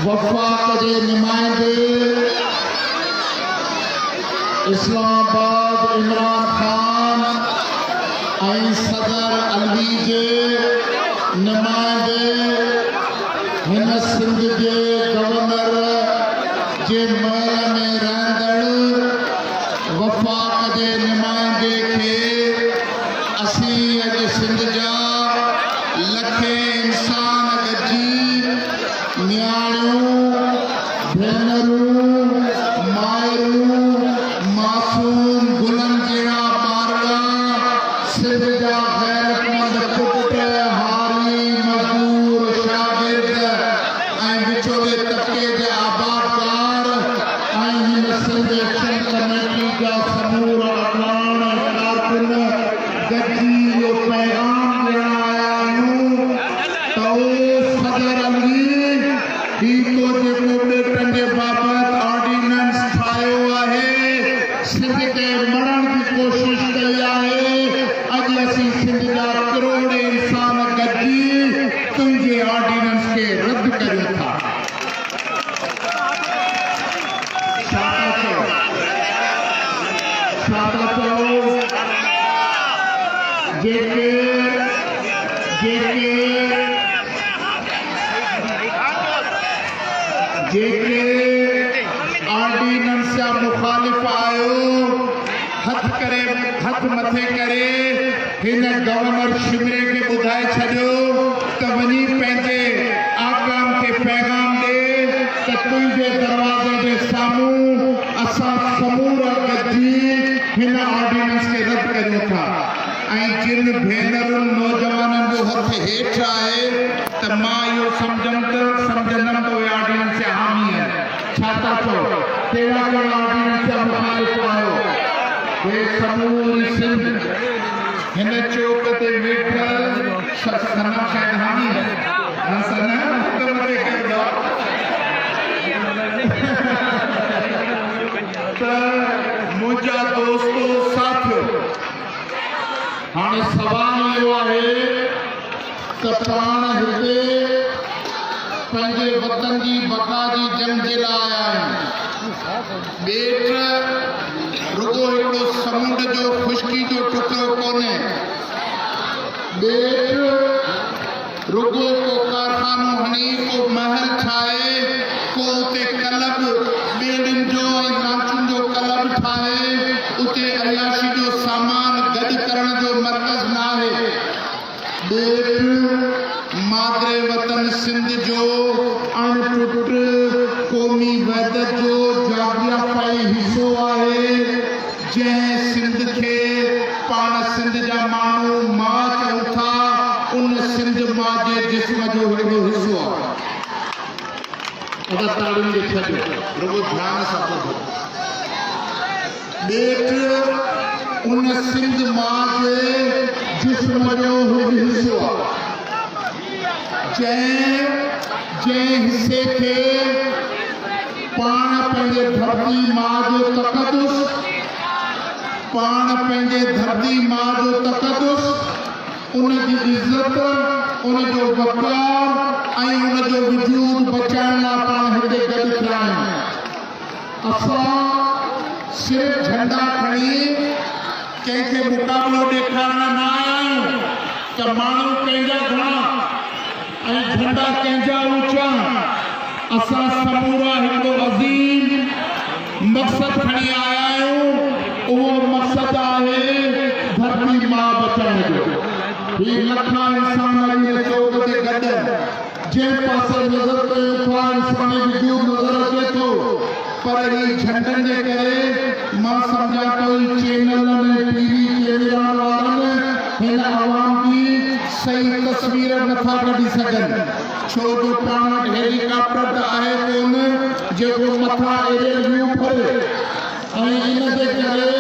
वफाक जे नुमाइंदे इस्लामाबाद इमरान खान ऐं सदर अलवी जे नुमाइंदे हिन सिंध जे गवर्नर जे महल में रहंदड़ वफाक जे नुमाइंदे खे असीं अॼु सिंध जा लखे इंसान गॾिजी न्याणियूं भेनरूं माइरूं मासूम गुलनि जहिड़ा ॿारड़ा सिंध जा गैरतमंद पुट हारी मज़दूर शागिर्द ऐं विचोले तबिके जा आबादकार ऐं हिन सिंध एक्शन कमेटी जा समूरा अॻवान कारकुन गॾिजी इहो पैगाम ॾियण आया आहियूं त सदर अलवी ही तो जेको बेटनि जे बाबति ऑर्डिनेंस ठाहियो आहे सिंध खे मरण जी कोशिश कई आहे अॼु असीं सिंध जा करोड़ इंसान गॾिजी तुंहिंजे ऑर्डिनेंस खे रद्द कयूं था। छा था चओ जेके ऑर्डिनेंस जा मुखालिफ़ आहियो हथ मथे करे हिन गवर्नर शिमरे खे ॿुधाए छॾियो त वञी पंहिंजे आकाम खे पैगाम ॾे त तुंहिंजे दरवाज़े जे साम्हूं असां समूरा गॾिजी हिन ऑर्डिनेंस खे रद्द कयूं था ऐं जिन भेनरुनि नौजवाननि जो हथ हेठि आहे त मां इहो सम्झंदमि त उहे ऑर्डिनेंस जा हामी आहिनि। छा था चओ कहिड़ा ऑर्डिनेंस जा मुखालिफ़ आहियो? हे समूरी सिंध हिन चौक ते वेठल सनम शायदि हामी है त मुंहिंजा दोस्तो साथियो हाणे सवाल इहो आहे त पाण हिते पंहिंजे वतन जी बका जी जंग जे लाइ आया आहियूं। ॿेट रुगो हिकिड़ो समुंड जो खुश्की जो टुकड़ो कोन्हे, ॿेट रुगो को कारखानो हणी को महल ठाहे को उते क्लब ॿेड़ियुनि जो ऐं नाचुनि जो क्लब ठाहे उते अयाशी जो सामान गॾु करण जो मर्कज़ न आहे। ॿेट मादरे वतन सिंध जो अणटुट क़ौमी वहदत जो जाग्राफाई हिसो आहे जंहिं सिंध खे पाण सिंध जा माण्हू मां चऊं था उन सिंध मां जे जिस्म जो हिकिड़ो हिसो आहे। अगरि ताड़ियुनि खे छॾियो रुगो ध्यान सां ॿुधो, ॿेट उन सिंध मां जे जिस्म जो हिसो आहे जंहिं हिसे खे पाण पंहिंजे धरती मां जो तक़दुस पाण पंहिंजे धरती मां जो तक़दुस, उन जी इज़त, उन जो वक़ार ऐं उन जो वजूद बचाइण लाइ पाण हिते गॾु थिया आहियूं। असां सिर्फ़ झंडा खणी कंहिंखे मुक़ाबिलो ॾेखारण न आया आहियूं त माण्हू कंहिंजा घणा ऐं झंडा कंहिंजा ऊचा। असां समूरा हिकिड़ो अज़ीम मक़सद खणी आया आहियूं। उहो मक़सद आहे धरती मां बचाइण जो। ही लखा इंसान अॼु चौक ते गॾु जंहिं पासे नज़र कयूं था इंसानी वजूद नज़र अचे थो, पर ही झंडनि जे करे मां सम्झां थो चैनलनि ऐं टीवी कैमरा वारनि हिन आवाम जी सही तस्वीर नथा कढी सघनि, छो जो पाण वटि हेलीकॉप्टर त आहे कोन जेको मथां एरियल व्यू करे, ऐं इन जे करे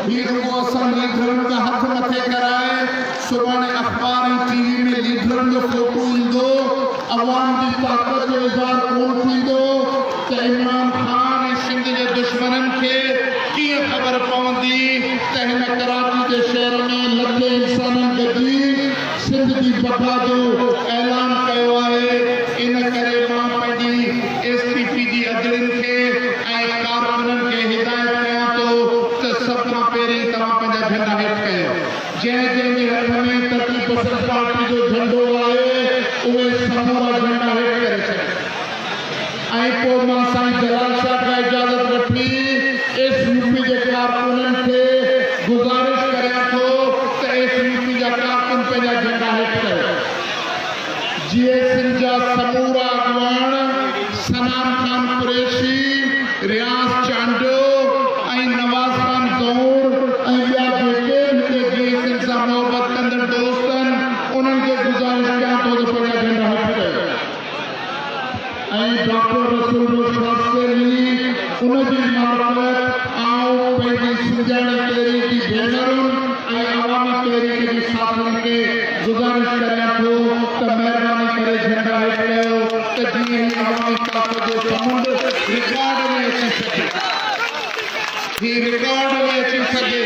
ही रुगो असां लीडरनि खां हथ मथे कराए सुभाणे अख़बार ऐं टीवी में लीडरनि जो फोटो ईंदो, अवाम जी ताक़त जो इज़हार कोन थींदो त इमरान ख़ान ऐं सिंध जे दुश्मननि खे कीअं ख़बर पवंदी त हिन कराची जे शहर में लखे इंसाननि गॾिजी सिंध जी बका जो ऐलान कयो आहे। इन करे मां पंहिंजी STP जी अदलिन खे ऐं कारकुननि खे हिदायत कयां थो त सभ खां पहिरीं तव्हां पंहिंजा झंडा हेठि कयो। जंहिं जे हथ में तरक़ी पसंद पार्टी जो झंडो आहे उहे समूरा झंडा हेठि करे छॾियो। ऐं पोइ मां साईं जलाल शाह खां इजाज़त वठी SUP जे कारकुननि खे गुज़ारिश करियां थो त SUP जा कारकुन पंहिंजा झंडा हेठि कयो। GSM जा समूरा अॻवान सनाम खान कुरैशी, रियाज़ चांडो ऐं नवाज़ खान ज़हूर ऐं ॿिया जेके हिते GSM सां मोहबत कंदड़ दोस्तनि, उन्हनि खे गुज़ारिश कयां थो त पंहिंजा झंडा हेठि कयो। ऐं डॉक्टर रसूल शास्त्री उन जी मार्फत आऊं पंहिंजी सिंधियाणी तहरीक जी भेनरुनि ऐं अवामी तहरीक जी साथियुनि खे गुज़ारिश करियां थो त महिरबानी करे झंडा हेठि कयो त जीअं ही अवामी ताक़त जो समुंड रिकॉर्ड में अची सघे, ही रिकॉर्ड में अची सघे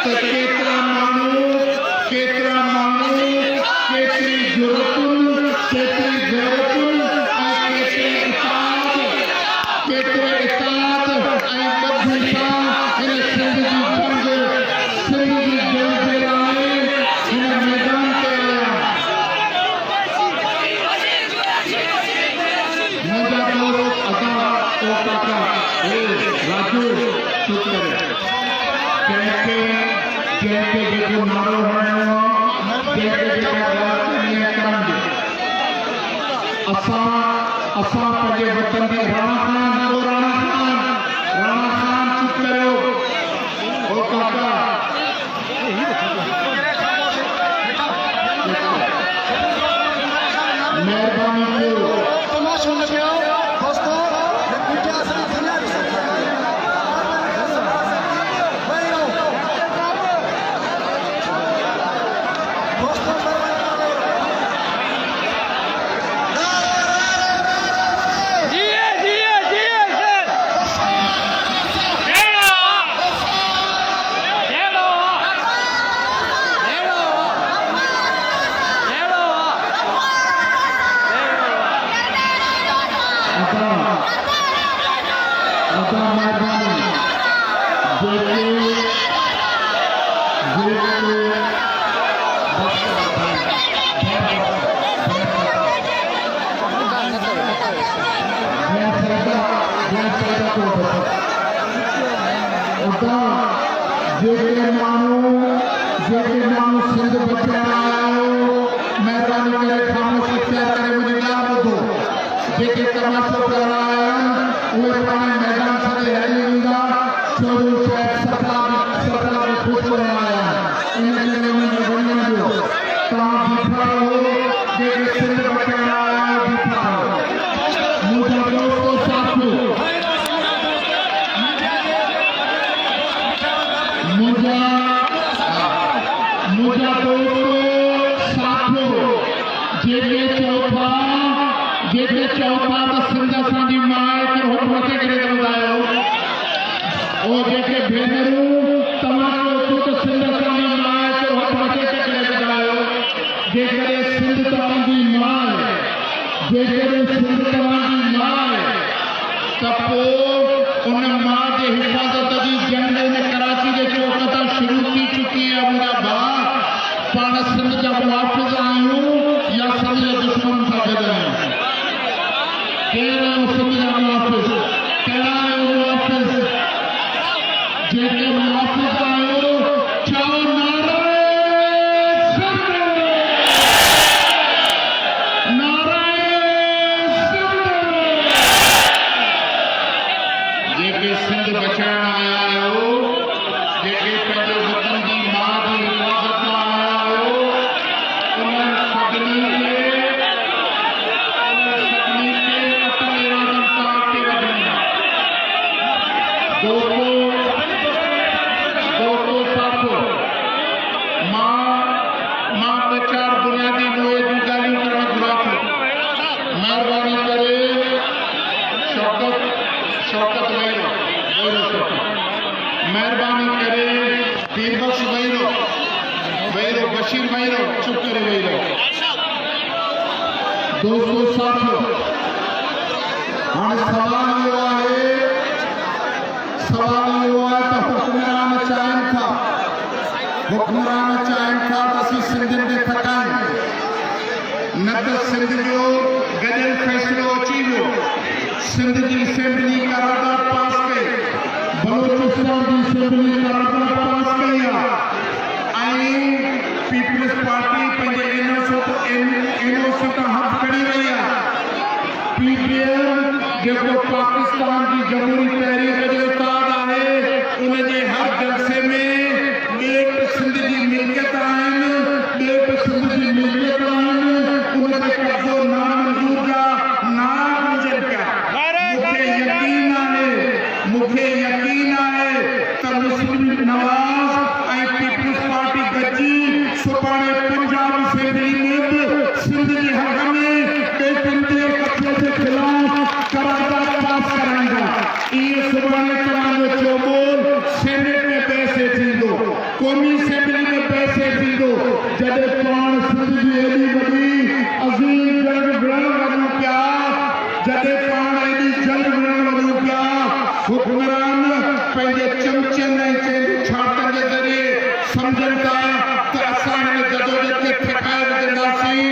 त केतिरा माण्हू, केतिरी ज़रूरतुनि, केतिरी ग़ैरतुनि ऐं केतिरे इताअत ऐं ॿधी सां हिन सिंध जी जंग जे लाइ हिन मैदान ते आया। मुंहिंजा दोस्त अदा ओ काका राजू चुप करे, कंहिंखे जेको नारो हणिणो आहे, कंहिंखे जेका ॻाल्हि करणी आहे करणु ॾियो। असां पंहिंजे वतन जी राणा खान चुप करियो। ओ काका महिरबानी कयो। जेके माण्हू सिंध बचाइण आया आहियो, महिरबानी करे ख़ामोश इख्तियार करे मुंहिंजी ॻाल्हि ॿुधो। जेके तमाशो करण आया आहिनि उहे पाण मैदान छॾे हली उन मां जे हिफ़ाज़त जी जंग ने कराची के चौक तां शुरू थी चुकी है। मुंहिंजा भाउ, पाण सिंध जा मुहाफ़िज़ आहियूं या सिंध जे दुश्मन सां गॾु आहियूं? केरु आहियो सिंध जा मुहाफ़िज़? कहिड़ा आहियो मुहाफ़िज़? जेके मुहाफ़िज़ आहियो चओ नारे सिंध, नारे सिंध। जेके सिंध बचाइण आया आहियो, जेके पंहिंजे वतन जी मां जी हिफ़ाज़त लाइ आया आहियो, उन्हनि सभिनी खे अटल इरादनि सां अॻिते वधणु आहे। दोस्तो साथियो, मां ॿ चारि बुनियादी मुए जूं ॻाल्हियूं करणु घुरां थो। महिरबानी करे शौकत वहीरो, महिरबानी करे बीरबख्श वहीरो, बशीर वहीरो, चुप करे वेही रहो। दोस्तो साथियो, हाणे सवाल इहो आहे त हुक्मरान चाहिनि था त असीं सिंधियुनि खे खटायूं, न त सिंध जो गॾियल फ़ैसिलो अची वियो। सिंध जी असेंबली करारदाद पास कई, बलोचिस्तान जी असेंबली करारदाद पास कई आहे ऐं पीपल्स पार्टी पंहिंजे एनओसी तां हथ खणी वई आहे। पीटीएम जेको पाकिस्तान जी जमहूरी तहरीक जो उस्ताद आहे, उनजे हर जलसे में ॿेट सिंध जी मिल्कियत आहिनि, उन ते कब्ज़ो नामंज़ूर जा नाम हुजनि पिया। मूंखे यकीन आहे त मुस्लिम नवाज़ ऐं पीपल्स पार्टी गॾिजी सुभाणे पंजाब असेंबली में बि सिंध जे हक़ में ॿेटनि जे कब्ज़े जे ख़िलाफ़ करारदाद पास कराईंदा। इहे सुभाणे तव्हांजो चोबोल सेनेट में पैसे थींदो, क़ौमी असेंबली में पैसे थींदो। जॾहिं पाण सिंध जी एॾी वॾी अज़ीम जंग विढ़ण वञूं पिया, हुक्मरान पंहिंजे चमचनि ऐं चइनि छाटनि जे ज़रिए सम्झनि था त असां हिन जदोजहद खे ठकाए विझंदासीं।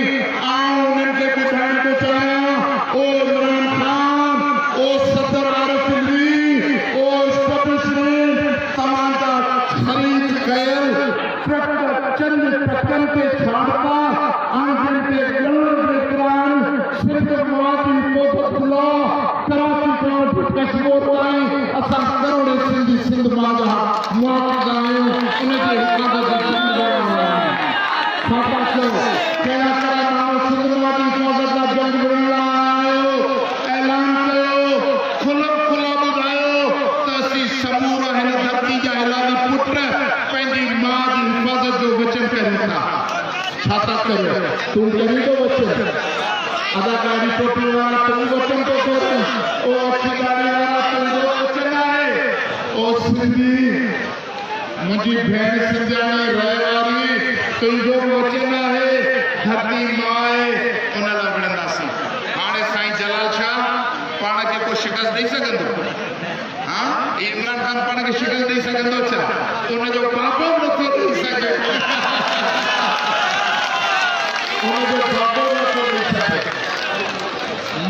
आउं उन्हनि खे ॿुधाइण थो चाहियां, ओ इमरान ख़ान, ओ सदर आरिफ अलवी, ओ एस्टेब्लिशमेंट, तव्हांजा ख़रीद कयल चंद ट्रकनि ते छाड़ता ऐं जिन ते ॻणण जेतिरा सिर्फ़ मुआदी फ़ौजतुल्लाह कराची खां वठी कश्मीर ताईं असां करोड़े सिंधी सिंध मां जा मुआफ़िज़ आहियूं। उन जे हिफ़ाज़त जी ज़िम्मेदार आहियूं। छा था चओ? कहिड़ा माण्हू सिंध मां जी हिफ़ाज़त लाइ जंग विढ़ण लाइ आहियो? ऐलान कयो, खुला ॿुधायो त असीं समूरा हिन धरती जा हिलाली पुट पंहिंजी मां जी हिफ़ाज़त जो वचन करियूं था। छा था करियो? तूं करी थो वचन? अदाकारी टोपी वारा तूं वचन थो कर, ओ अखी ॾाढ़ी वारा तुंहिंजो वचन आहे। ओ सिंधी, मुंहिंजी भेण सिंधियाणी रहे वारी, तुंहिंजो वचन आहे। धरती मां आहे, उन लाइ विढ़ंदासीं। हाणे साईं जलाल शाह पाण खे को शिकस्त ॾेई सघंदो? हा, इमरान ख़ान पाण खे शिकस्त ॾेई सघंदो छा? उनजो बाबो नथो ॾेई सघे, उनजो बाबो नथो ॾेई सघे।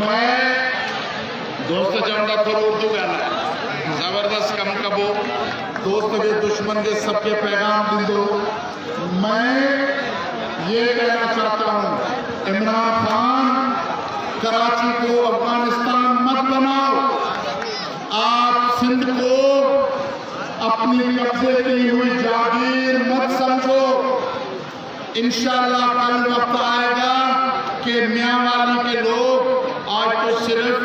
मैं दोस्त चवंदा थोरो उर्दू ॻाल्हाए, ज़बरदस्त कमु कबो, दोस्त के दुश्मन के सबके पैगाम ॾींदो। मैं ये कहना चाहता हूँ, इमरान खान, कराची को अफगानिस्तान मत बनाओ। आप सिंध को अपनी कब्जे की हुई जागीर मत समझो। इंशाअल्लाह कल वक्त आएगा कि मियांवाली के लोग, आज तो सिर्फ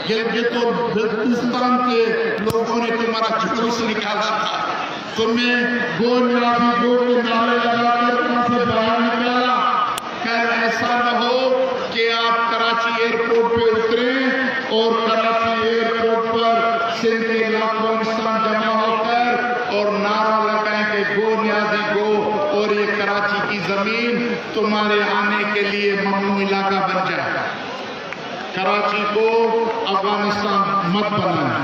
गिलगित और बल्तिस्तान के लोगों ने तुम्हारा जुलूस निकाला था, तुम्हें गो निराली गो के नारे लगाकर वहां से बाहर निकाला। खैर ऐसा न हो कि आप कराची एयरपोर्ट पे उतरे और कराची एयरपोर्ट पर सिंध के लाखों इंसान जमा होकर और नारा लगाएं कि गो न्याजी गो, और ये कराची की जमीन तुम्हारे आने के लिए ममनू इलाका बन जाए। कराची को अफगानिस्तान मत बनाना।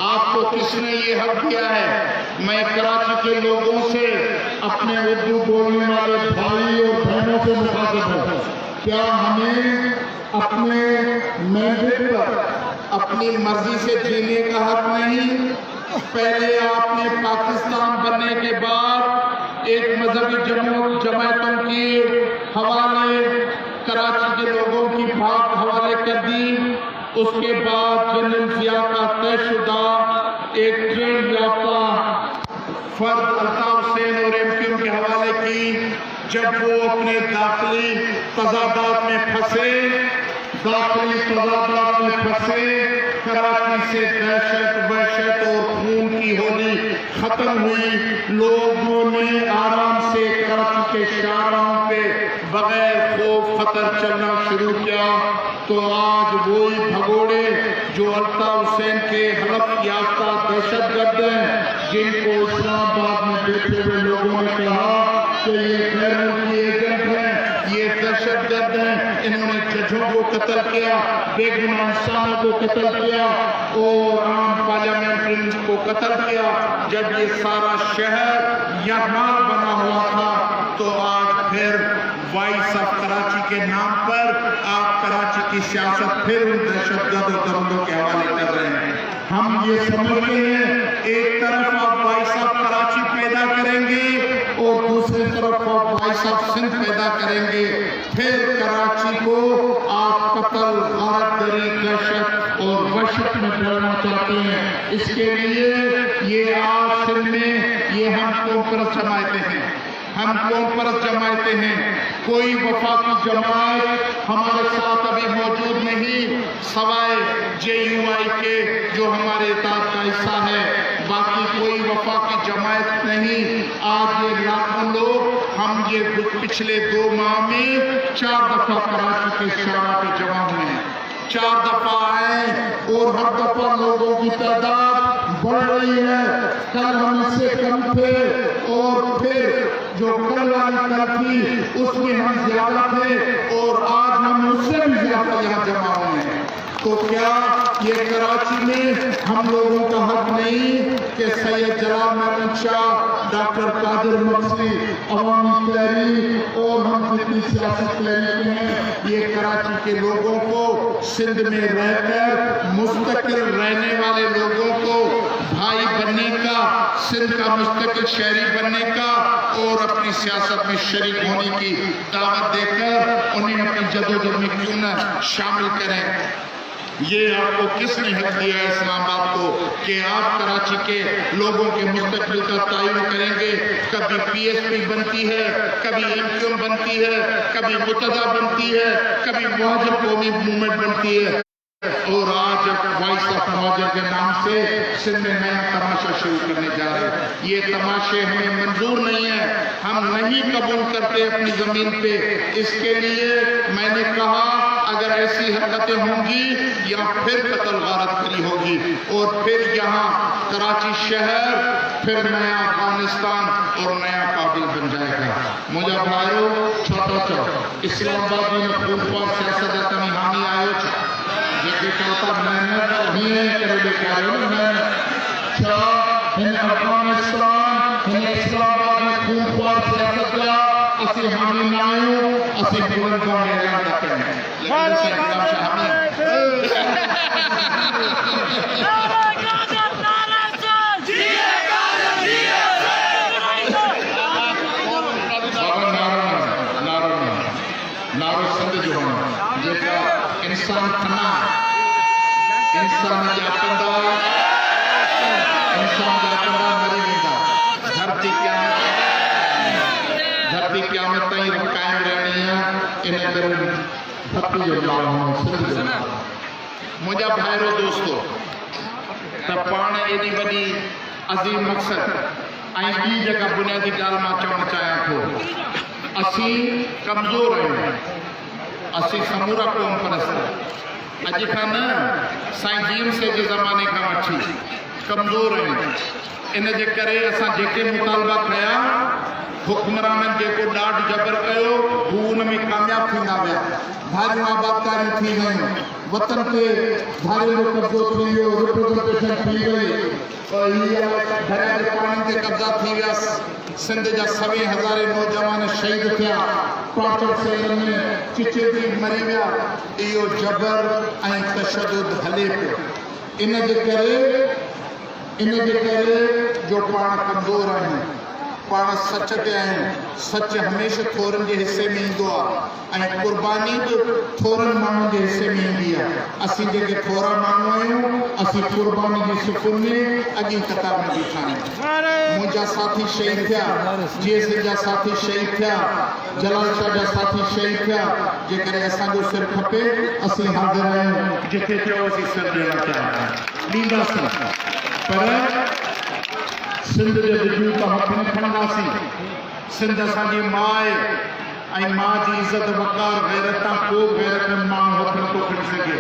आपको किसने ये हक दिया है? मैं कराची के लोगों से, अपने उर्दू बोलने वाले भाई और बहनों से मुखातिब हूं, क्या हमें अपने मैंडेट पर अपनी मर्जी से जीने का हक नहीं? पहले आपने पाकिस्तान बनने के बाद एक मजहबी जमातों के हवाले कराची के लोगों की बात हवाले कर दी। उसके बाद जनरल जिया का तयशुदा एक ट्रेन याफ्ता फर्द अल्ताफ हुसैन और एमक्यूएम के हवाले की। जब वो अपने दाखिली तजादात में फंसे, कराची से दहशत वहशत और खून की होली खत्म हुई। लोगों ने आराम से कराची के शाहराहों पे बगैर खौफ खतर चलना शुरू किया। तो आज वही भगोड़े जो अल्ताफ हुसैन के हलफ याफ्ता दहशतगर्द हैं, जिनको इस्लामाबाद में बैठे हुए लोगों ने कहा कि ये गैर मुल्की एजेंट हैं, ये दहशतगर्द हैं, इन्होंने जजों को कत्ल किया, बेगुनाह इंसानों को कत्ल किया और आम पार्लियामेंट्रियंस को कत्ल किया। जब ये सारा शहर यरमाल बना हुआ था, तो आज फिर वॉइस ऑफ कराची के नाम पर आप कराची की सियासत फिर उन दहशतगर्द और दंगों के हवाले कर रहे हैं। हम ये समझते हैं, एक तरफ आप वॉइस ऑफ कराची पैदा करेंगे और दूसरी तरफ आप वॉइस ऑफ सिंध पैदा करेंगे। फिर कराची को आप कत्ल, गारतगरी, दहशत और वहशत में डालना चाहते हैं। इसके लिए ये आज सिंध में ये हम कॉन्फ्रेंस जमाते हैं, हम कॉन्फ्रेंस जमाते हैं। कोई वफाकी जमात हमारे साथ अभी मौजूद नहीं, सवाए JUI के जो हमारे इत्तेहाद का हिस्सा है। बाकी कोई वफाकी जमात नहीं। आज ये लाखों लोग, हम ये पिछले 2 माह में 4 दफा कराची के शाहराह पे जमा हुए हैं, 4 दफा आए और हर दफा लोगों की तादाद बढ़ रही है। कल हम इससे कम थे और फिर जो कल वाली कल थी उसमें हम ज्यादा थे और आज हम उससे भी ज्यादा यहाँ जमा हुए हैं। तो क्या ये कराची में हम लोगों का हक नहीं कि सैयद जलाल महमूद शाह, डॉक्टर कादिर मक्सी, अवामी तहरीक और हम जितनी सियासी तहरीकें हैं, ये कराची के लोगों को सिंध में रहकर मुस्तकिल रहने वाले लोगों को भाई बनने का, सिंध का मुस्तकिल शहरी बनने का और अपनी सियासत में शरीक होने की दावत देकर उन्हें अपनी जदोजहद में क्यों न शामिल करें। ये आपको किसने हक दिया है इस्लामाबाद को कि आप कराची के लोगों के मुस्तकबिल का तयन करेंगे? कभी PSP बनती है, कभी MQM बनती है, कभी मुतदा बनती है, कभी मुहाजिर कौमी मूवमेंट बनती है और आज वॉइस ऑफ मुहाजिर के नाम से सिंध में नया तमाशा शुरू करने जा रहे हैं। ये तमाशे हमें मंजूर नहीं है, हम नहीं कबूल करते अपनी जमीन पे। इसके लिए मैंने कहा अगर ऐसी हरकतें होंगी या फिर कत्ल गारतगरी होगी और फिर यहाँ कराची शहर फिर नया अफगानिस्तान और नया काबिल बन जाएगा। मुझे भाइयों, छोटा इस्लामाबाद में खूनख्वार सियासत तमी हामी आयो जेके कहता मेहनत नहीं करे बेचारो मेहनत इन अफगानिस्तान इन इस्लामाबाद में खूनख्वार सियासत का असी हामी ना आयो, असी बुलंद का ऐलान करते हैं। इंसान खना इंसान मरी वेंदा। धरती क़यामत ताईं कायम रहनी है। इन करे जो मुझा भाइरो दोस्तों, त पाण एडी वॾी अज़ीम मक़सद ऐं ॿी जगह बुनियादी ॻाल्हि मां चवणु चाहियां थो, असीं कमज़ोर आहियूं, असीं समूरा क़ौम परस्त अॼु खां न साईं जीएमसे जे ज़माने खां वठी कमज़ोर आहियूं। इन जे करे असां जेके मुतालबा कया हुक्मराननि जेको ॾाढ जबर कयो हू उन में कामयाब थींदा विया भारियूं आबादकारियूं थी वयूं वतन ते भारियुनि जो कब्ज़ो थी वियो रिप्रेज़ेंटेशन थी वई दरिया जे पाणिनि ते कब्ज़ा थी विया सिंध जा 100,000 नौजवान शहीद थिया टॉर्चर सेल में चिचिरगी मरी विया इहो जबर ऐं तशद्दुद हले पियो इन जे करे जो पाण कमज़ोर आहियूं पाण सच ते आहियूं सच हमेशह थोरनि जे हिसे में ईंदो आहे ऐं क़ुर्बानी बि थोरनि माण्हुनि जे हिसे में ईंदी आहे असीं जेके थोरा माण्हू आहियूं असीं क़ुर्बानी जी सुफ़ुन में अॻी कतार में बीठा आहियूं मुंहिंजा साथी शहीद थिया जीएसए जा साथी शहीद थिया जलाल शाह जा साथी शहीद थिया जेकॾहिं असांजो सिर खपे असीं हाज़िर आहियूं जिथे चयो असीं सिर ॾियणु चाहियूं ॾींदासीं पर सिंध जे वजूद हथ न खणंदासीं सिंध असांजी माउ आहे ऐं माउ जी इज़त वक़ार गैरत तां को गैरत माण्हू हथ नथो खणी सघे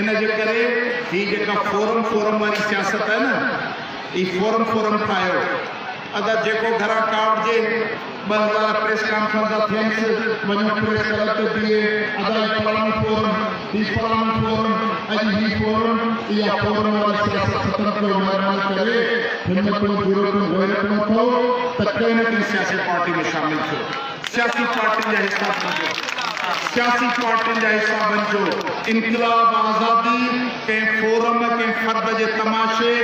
इन जे करे हीअ जेका फोरम वारी सियासत आहे न हीअ फोरम ठाहियो अगरि जेको घरां कावड़िजे 2000 प्रेस कॉन्फ्रेंस थियनि वञो प्रेस कलर ते बीहे अदा फलाणी फोरम ही फलाणी फोरम अॼु ही फोरम इहा फोरम वारी सियासत ख़तम कयो महिरबानी करे हिम्मतूं ज़रूरतूं गैरतूं अथव त कंहिं न कंहिं सियासी पार्टी में शामिल थियो सियासी पार्टियुनि जा हिसा बणिजो सियासी पार्टियुनि जा हिसा बणिजो इनक़िलाब आज़ादी कंहिं फोरम कंहिं फर्द जे तमाशे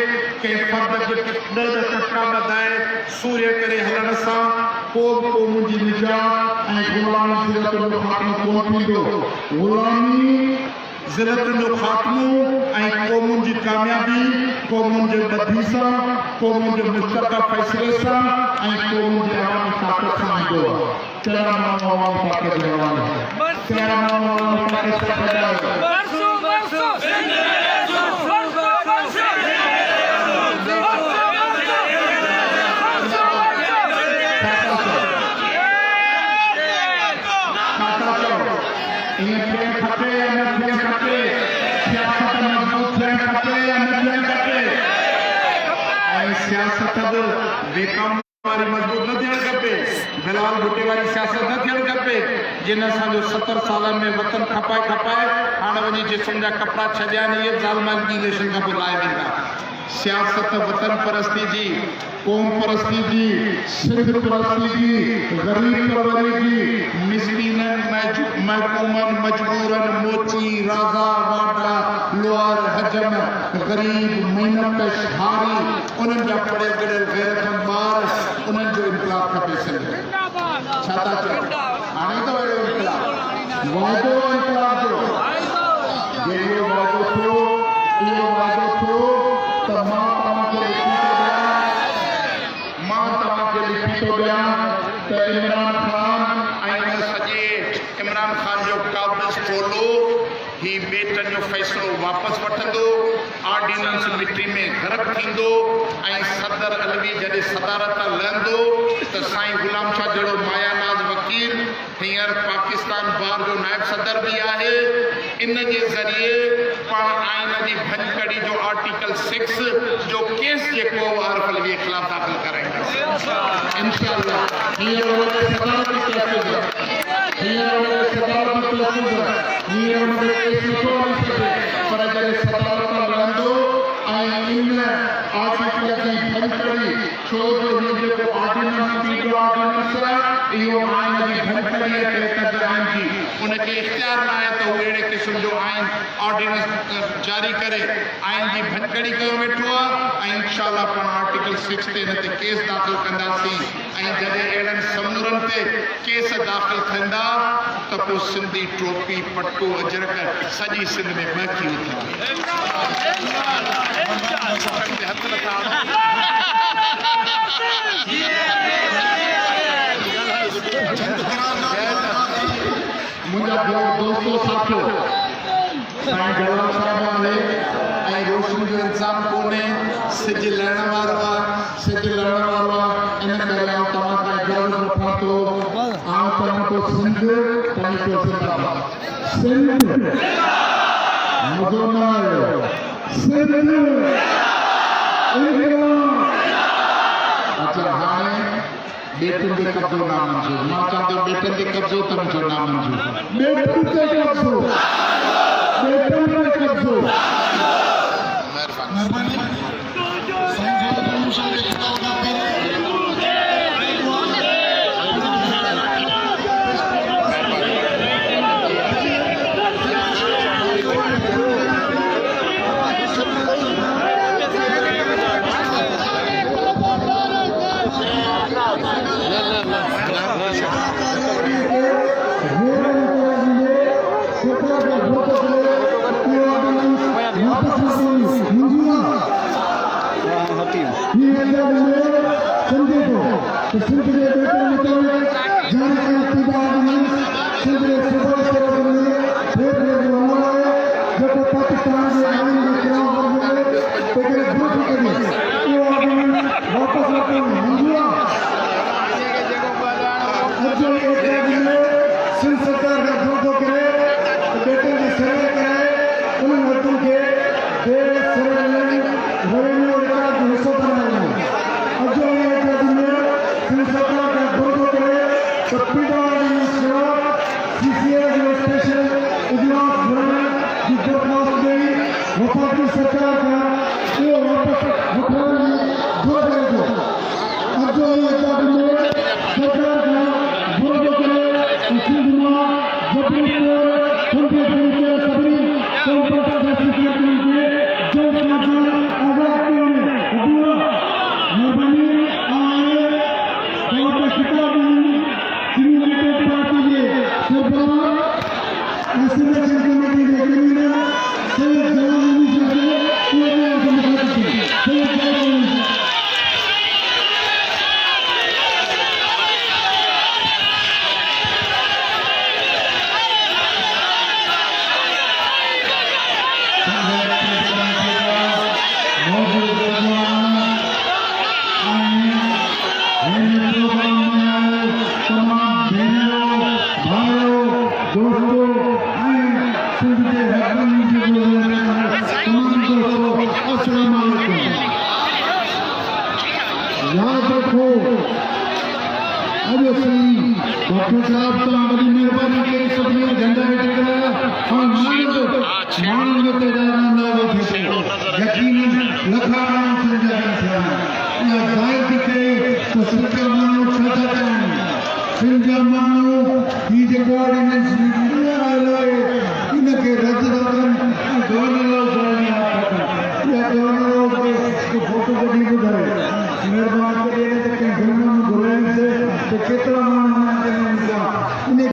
कंहिं फर्द खे ॾंड टका ॿधाए सूर्य करे हलण सां को बि क़ौम जी निजात ऐं ग़ुलामी ज़िलत जो ख़ात्मो कोन थींदो ग़ुलामी ज़िलत जो ख़ात्मो ऐं क़ौमुनि जी कामयाबी क़ौमुनि जे बदी सां क़ौमुनि जे मुश्तरका फ़ैसिले सां ऐं क़ौमुनि जे अवामी ताक़त सां ईंदो आहे कहिड़ा माण्हू अवामी ताक़त जे हवाले कहिड़ा माण्हू अवामी ताक़त सां गॾायो सियासत बेकाम वारी मजबूत न थियणु खपे बिलाल भुट्टे वारी सियासत न थियणु खपे जिन असांजो 70 सालनि में वतन खपाए हाणे वञी जिस्म जा कपिड़ा छॾिया आहिनि इहे ज़ालमनि जी इलेक्शन खां पोइ लाइ वेंदा सियासत वतन परस्ती जी क़ौम परस्ती जी सिंध परस्ती जी ग़रीब परवरी जी मिसकीननि महकूमनि मजबूरनि मोची राज़ा वाडा लोअर हजम ग़रीब महिनत हारी उन्हनि जा पढ़ियल गढ़ियल गैरतमंद ॿार उन्हनि जो इनकलाब खपे सिंध छा था चओ हाणे त वॾो इनकलाब वाइदो इनकलाब जो जहिड़ो वाइदो थियो इहो वाइदो थियो त मां तव्हांखे लिखी थो ॾियां त इमरान खान जो काबिज़ खोलो ही बेटनि जो फ़ैसिलो वापसि वठंदो ऑर्डिनेंस मिट्टी में ग़रक़ थींदो ऐं सदर अलवी जॾहिं सदारत लहंदो त साईं ग़ुलाम शाह जहिड़ो मायानाज़ वकील हींअर पाकिस्तान बार जो नायब सदर बि आहे इन जे ज़रिए पाण आइन जी भञकड़ी जो आर्टिकल 6 जो केस जेको आरिफ अलवी जे ख़िलाफ़ दाख़िल कराईंदासीं इंशाअल्लाह पर जॾहिं सदारत लहंदो ऐं इन आर्टिकल जी भञकड़ी छो जो हीउ जेको ऑर्डिनेंस थींदो ऑर्डिनेंस इहो आइन जी भञकड़ीअ खे जी उनखे इख़्तियार न आहे त उहो अहिड़े क़िस्म जो आइन ऑर्डिनेंस जारी करे आइन जी भञकड़ी कयो वेठो आहे ऐं इंशाअल्लाह पाण आर्टिकल 6 ते हिन ते केस दाख़िल कंदासीं ऐं जॾहिं अहिड़नि समूरनि ते केस दाख़िल थींदा त पोइ सिंधी टोपी पटो अजरक सॼी सिंध में महकी उथंदी हथ नथा मुंहिंजा दोस्तो साथियो साईं जलाल साहिब आहे ऐं रोशनी जो इंतज़ाम कोन्हे सिज लहण वारो आहे इन करे आउं तव्हां खां इजाज़त वठां थो आउं चवां थो सिंध जिंदाबाद सिंध मज़ो न आयो सिंध अच्छा हाणे बेटन के कब्जो ना मंजूर मां चाहतो बेटन के कब्जो तम जो ना मंजूर बेटन के कब्जो मेहरबानी सरकार का ये वापस उठाने दो सरकार का विरोध करे याद रखो अरे सही डॉक्टर साहब तो बड़ी मेहरबानी करी सभी झंडा टेकला और मानंद ते ना थे यकीनन लखा समझा था या जाहिर के तो सच्चा मानो छाता था सिंजा मानो ही जे ऑर्डिनेंस में आए इनके रद्द करन गवर्नर जाने आता या गवर्नर के फोटो बड़ी बुधाए मेहरबानी करे तो कहीं घुमण घुराइण से केतिरा माण्हू